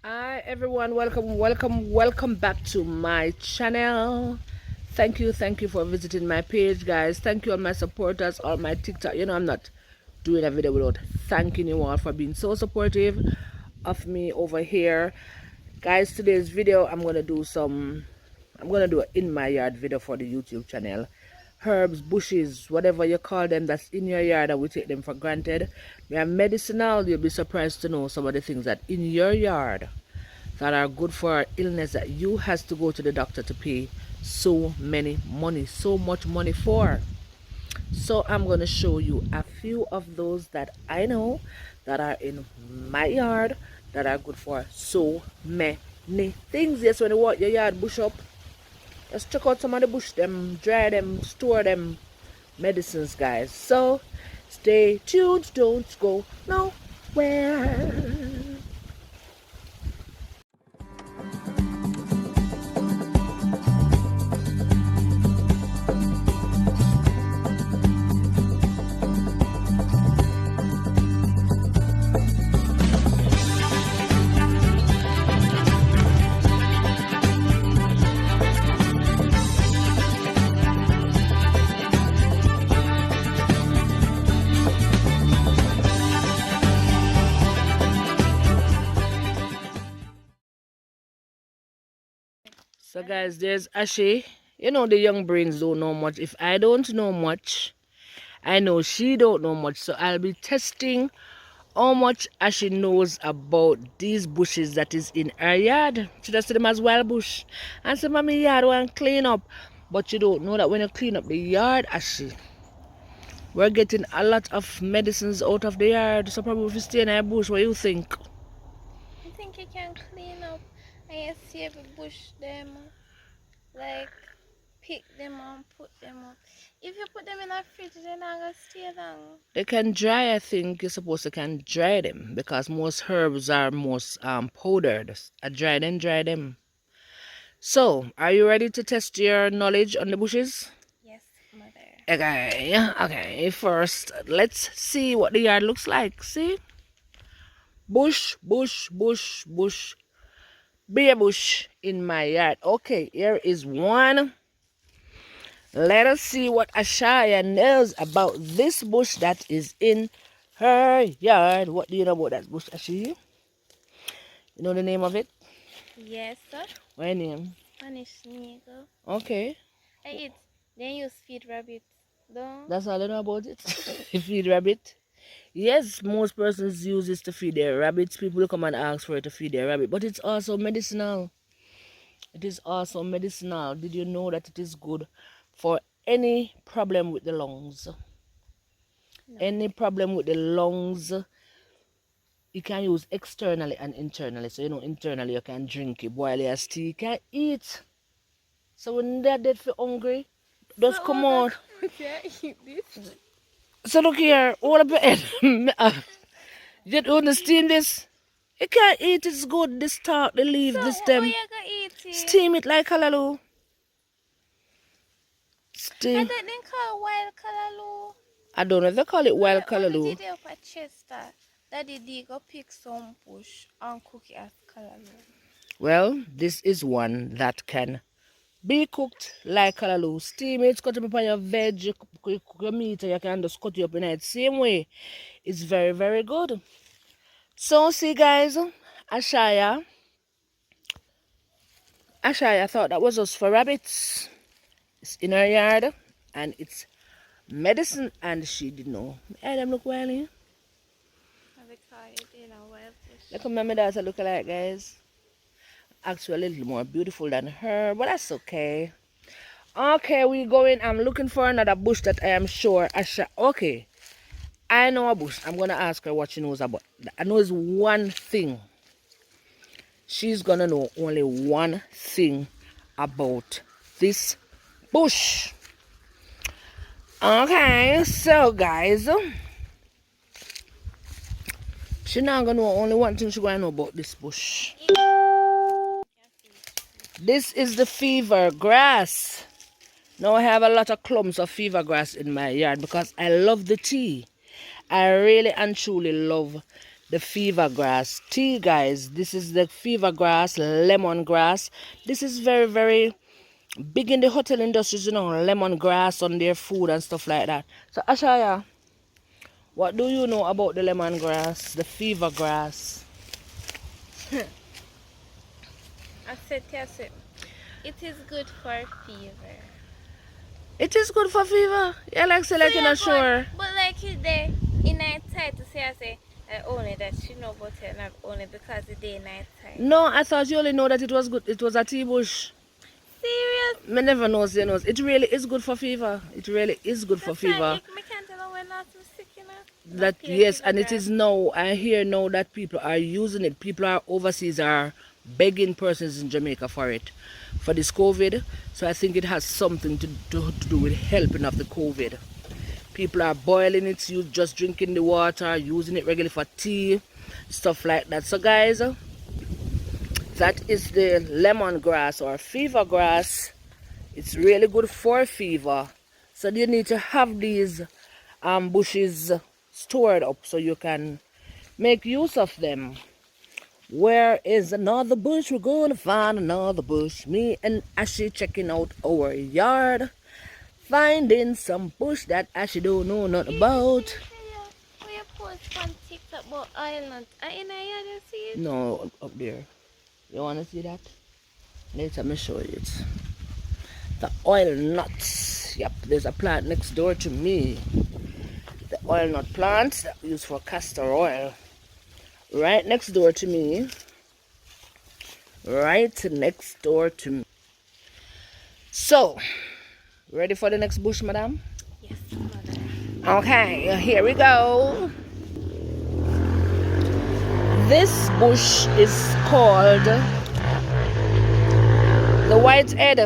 Hi everyone, welcome back to my channel. Thank you for visiting my page, guys. Thank you all my supporters, all my TikTok. I'm not doing a video without thanking you all for being so supportive of me over here. Guys, today's video I'm gonna do an in my yard video for the YouTube channel. Herbs, bushes, whatever you call them that's in your yard and we take them for granted. They are medicinal. You'll be surprised to know some of the things that in your yard that are good for illness that you has to go to the doctor to pay so much money for. So I'm going to show you a few of those that I know that are in my yard that are good for so many things. Yes, when you walk your yard bush up, just check out some of the bush them, dry them, store them medicines, guys. So stay tuned, don't go nowhere. So guys, there's Ashe. The young brains don't know much. If I don't know much, I know she don't know much. So I'll be testing how much Ashe knows about these bushes that is in her yard. She just see them as wild bush. And say, mommy, yard want clean up. But you don't know that when you clean up the yard, Ashe, we're getting a lot of medicines out of the yard. So probably if you stay in a bush, what you think? I think you can clean up and you see every bush them, like pick them and put them up. If you put them in a fridge, they're not gonna stay long. They can dry, I think you're supposed to can dry them because most herbs are most powdered. I dry them. So, are you ready to test your knowledge on the bushes? Yes, mother. Okay. First, let's see what the yard looks like. See? Bush, bare bush in my yard. Okay, here is one. Let us see what Ashaya knows about this bush that is in her yard. What do you know about that bush, Ashaya? You know the name of it? Yes, sir. What name? Spanish nigga. Okay. I eat. Then you feed rabbits. Don't. That's all I know about it. You feed rabbit. Yes, most persons use this to feed their rabbits. People come and ask for it to feed their rabbit. But it's also medicinal. It is also medicinal. Did you know that it is good for any problem with the lungs? No. Any problem with the lungs, you can use externally and internally. So, internally you can drink it, boil your tea, you can eat. So when they're dead for hungry, just So come mother, out. can I eat this? So look here, all of it. You understand this? You can't eat, it's good. This stalk, the leaf, So the what stem. you gonna eat it? Steam it like callaloo. I Steam. thought they call wild callaloo. I don't know if they call it wild When we callaloo. did it up at Chester, Daddy did go pick some bush and cook it as callaloo. Well, this is one that can be cooked like callaloo. Steam it, cut it up on your veg, you cook your meat, and you can just cut it up in it. Same way. It's very, very good. So, see, guys, Ashaya thought that was us for rabbits. It's in her yard, and it's medicine, and she didn't know. Hey, them look well, eh? Look at my daughter look alike, guys. Actually, a little more beautiful than her, but that's okay. Okay, we going. I'm looking for another bush that I am sure Asha. Okay, I know a bush. I'm gonna ask her what she knows about. I know is one thing. She's gonna know only one thing about this bush. Okay, so guys, she's not gonna know only one thing she's gonna know about this bush. This is the fever grass. Now I have a lot of clumps of fever grass in my yard because I love the tea. I really and truly love the fever grass tea, guys. This is the fever grass, lemongrass. This is very, very big in the hotel industries, you know, lemongrass on their food and stuff like that. So Ashaya, what do you know about the lemongrass, the fever grass? I said, yes, it is good for fever. It is good for fever. Yeah, like say, like, So you're not sure. but like you there in night time to say, I say, I only that she know about it, not only because the day night time. No, I thought you only know that it was good. It was a tea bush. Serious? Me never knows, you know. It really is good for fever. It really is good for That's fever. why me can't tell when not to sick, you know. That yes, and it is now. I hear now that people are using it. People are overseas are begging persons in Jamaica for it, for this COVID. So I think it has something to do with helping of the COVID. People are boiling it, you just drinking the water, using it regularly for tea, stuff like that. So guys, that is the lemongrass or fever grass. It's really good for fever. So you need to have these bushes stored up so you can make use of them. Where is another bush? We're going to find another bush. Me and Ashley checking out our yard, finding some bush that Ashley don't know nothing about. We post on TikTok about island. In a yard, you see it? No, up there. You want to see that? Later, me show you it. The oil nuts. Yep, there's a plant next door to me. The oil nut plant that we use for castor oil. Right next door to me. Right next door to me. So, ready for the next bush, madam? Yes, mother. Okay, here we go. This bush is called the whitehead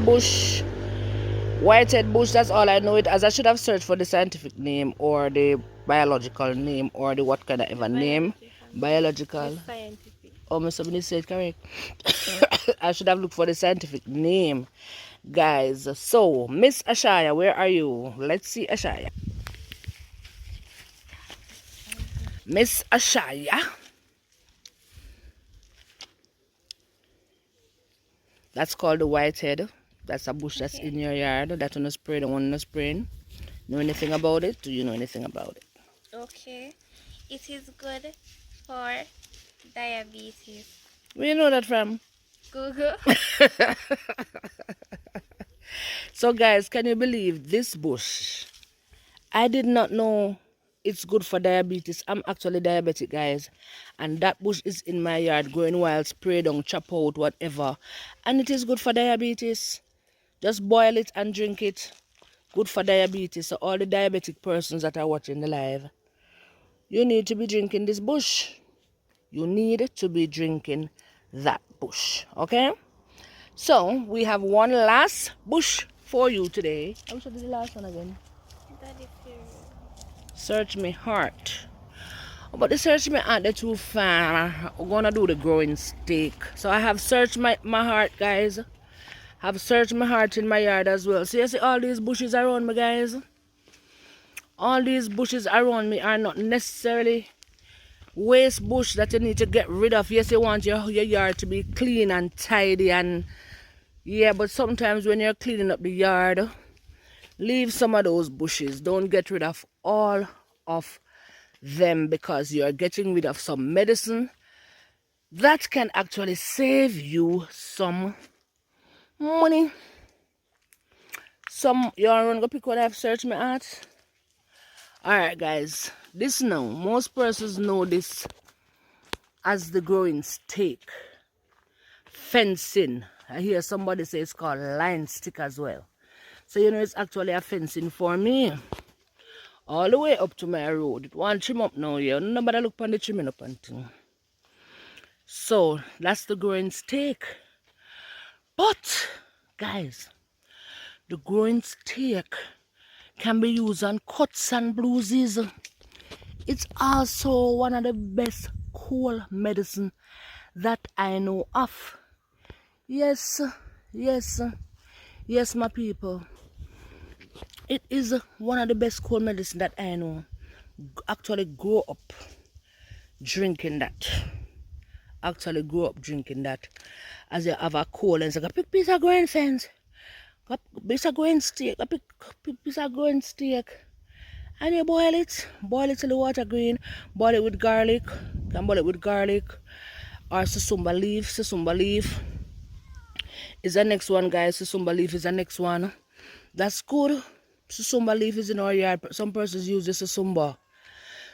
bush. Whitehead bush, that's all I know it as. I should have searched for the scientific name or the biological name or the what kind of ever name. Biological. Scientific. Oh, my somebody said correct. I should have looked for the scientific name, guys. So, Miss Ashaya, where are you? Let's see Ashaya. Miss Ashaya. That's called the whitehead. That's a bush that's in your yard. That one is spray, the one is spraying. Know anything about it? Do you know anything about it? Okay. It is good for diabetes. Where you know that from? Google. So guys, can you believe this bush? I did not know it's good for diabetes. I'm actually diabetic, guys. And that bush is in my yard growing wild, spray down, chop out, whatever. And it is good for diabetes. Just boil it and drink it. Good for diabetes. So all the diabetic persons that are watching the live, you need to be drinking this bush. You need to be drinking that bush. Okay? So we have one last bush for you today. I wish I did the last one again. Search me heart. But the search me heart, they're too far. We're gonna do the growing stick. So I have searched my heart, guys. Have searched my heart in my yard as well. So you see all these bushes around me, guys. All these bushes around me are not necessarily waste bush that you need to get rid of. Yes, you want your yard to be clean and tidy and yeah, but sometimes when you're cleaning up the yard, leave some of those bushes. Don't get rid of all of them because you're getting rid of some medicine that can actually save you some money. You're going to pick what I've searched me at. Alright guys, this now, most persons know this as the growing stake. Fencing. I hear somebody say it's called line stick as well. So you know it's actually a fencing for me. All the way up to my road. It won't trim up now here. Nobody look on the trimming up and thing. So that's the growing stake. But guys, the growing stake can be used on cuts and bruises. It's also one of the best cold medicine that I know of. Yes, yes, yes, my people. It is one of the best cold medicine that I know. actually grow up drinking that. Actually grow up drinking that. As you have a cold and say, "Go pick piece of grain sense. Go piece of grain steak. Go pick piece of grain steak." And you boil it. Boil it till the water green. Boil it with garlic. You can boil it with garlic. Or susumba leaf. Susumba leaf is the next one, guys. Susumba leaf is the next one. That's good. Susumba leaf is in our yard. Some persons use this susumba.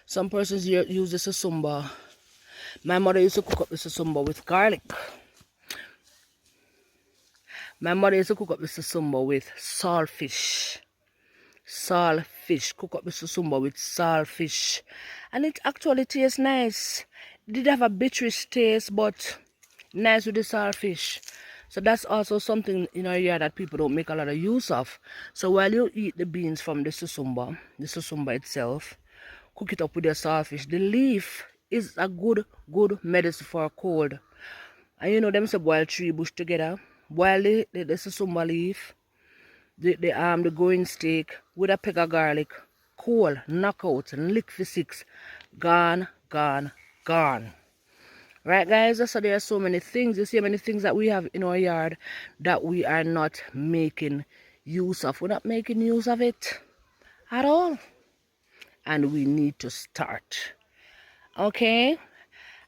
Some persons use this susumba. My mother used to cook up the susumba with garlic. My mother used to cook up the susumba with saltfish. Saltfish. Cook up the susumba with saltfish. And it actually tastes nice. It did have a bitterish taste, but nice with the saltfish. So that's also something in our yard that people don't make a lot of use of. So while you eat the beans from the susumba itself, cook it up with your saltfish. The leaf is a good medicine for a cold. And you know them say boil 3 bush together. Boil the susumba leaf, the growing steak with a peg of garlic, cool, knock out, and lick for 6. Gone. Right, guys, so there are so many things. You see how many things that we have in our yard that we are not making use of. We're not making use of it at all. And we need to start. Okay?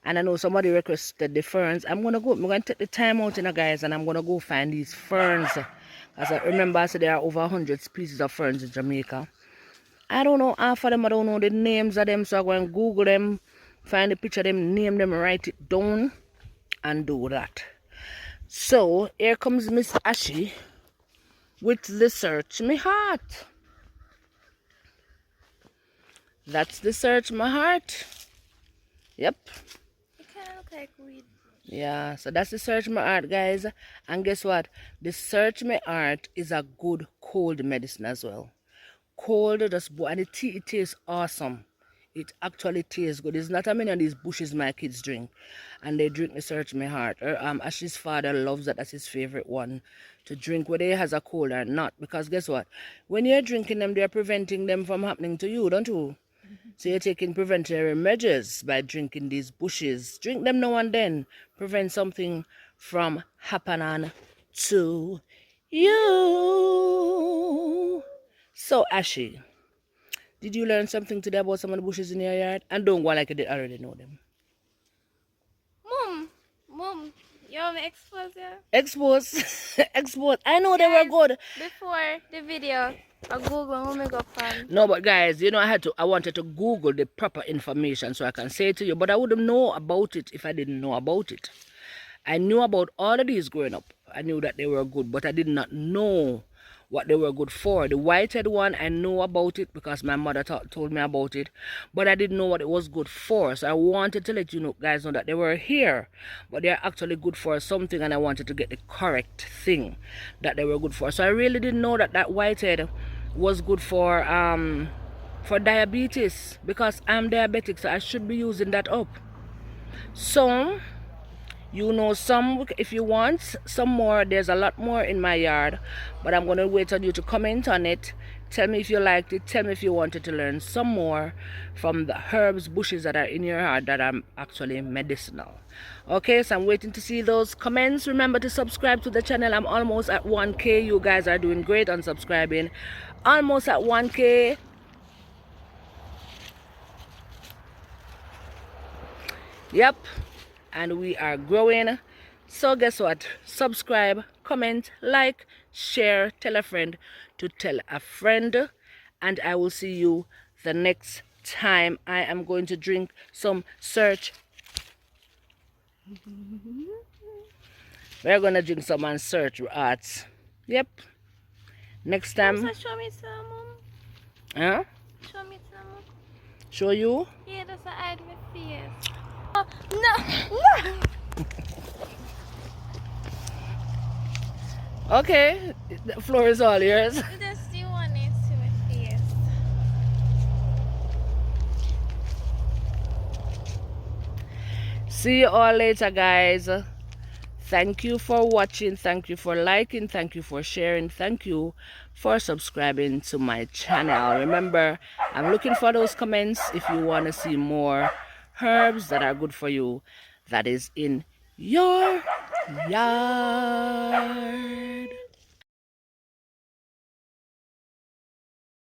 And I know somebody requested the ferns. I'm going to take the time out, guys, and I'm going to go find these ferns. As I remember, I said there are over 100 species of ferns in Jamaica. I don't know half of them. I don't know the names of them, so I'm going to Google them. Find a picture of them, name them, write it down, and do that. So, here comes Miss Ashy with the Search My Heart. That's the Search My Heart. Yep. It kind of look like weed. Yeah, so that's the Search My Heart, guys. And guess what? The Search My Heart is a good cold medicine as well. Cold, and it tastes awesome. It actually tastes good. It's not a many of these bushes my kids drink. And they drink the Search My Heart. Ash's father loves that. That's his favorite one to drink, whether he has a cold or not. Because guess what? When you're drinking them, they're preventing them from happening to you, don't you? So you're taking preventative measures by drinking these bushes. Drink them now and then. Prevent something from happening to you. So, Ashy, did you learn something today about some of the bushes in your yard? And don't go like you did already know them. Mom, you want me to expose you? Expose. Expose. I know they were good. Before the video, I Google who me go from. No, but guys, you know, I wanted to Google the proper information so I can say it to you. But I wouldn't know about it if I didn't know about it. I knew about all of these growing up. I knew that they were good, but I did not know what they were good for. The white-head one, I know about it because my mother told me about it, but I didn't know what it was good for. So I wanted to let you know, guys, know that they were here, but they're actually good for something, and I wanted to get the correct thing that they were good for. So I really didn't know that that white-head was good for diabetes, because I'm diabetic, so I should be using that up. So you know, some, if you want some more, there's a lot more in my yard, but I'm going to wait on you to comment on it. Tell me if you liked it. Tell me if you wanted to learn some more from the herbs, bushes that are in your yard that are actually medicinal. Okay, so I'm waiting to see those comments. Remember to subscribe to the channel. I'm almost at 1K. You guys are doing great on subscribing. Almost at 1K. Yep. And we are growing. So guess what? Subscribe, comment, like, share, tell a friend to tell a friend, and I will see you the next time. I am going to drink some Search. We're gonna drink some and Search Arts. Yep. Next time. So show me some, Mom. Huh? Show me some. Show you? Yeah, that's a hide my face. Oh, no. Okay, the floor is all yours. Just do one to my face. See you all later, guys. Thank you for watching. Thank you for liking. Thank you for sharing. Thank you for subscribing to my channel. Remember, I'm looking for those comments if you want to see more herbs that are good for you, that is in your yard.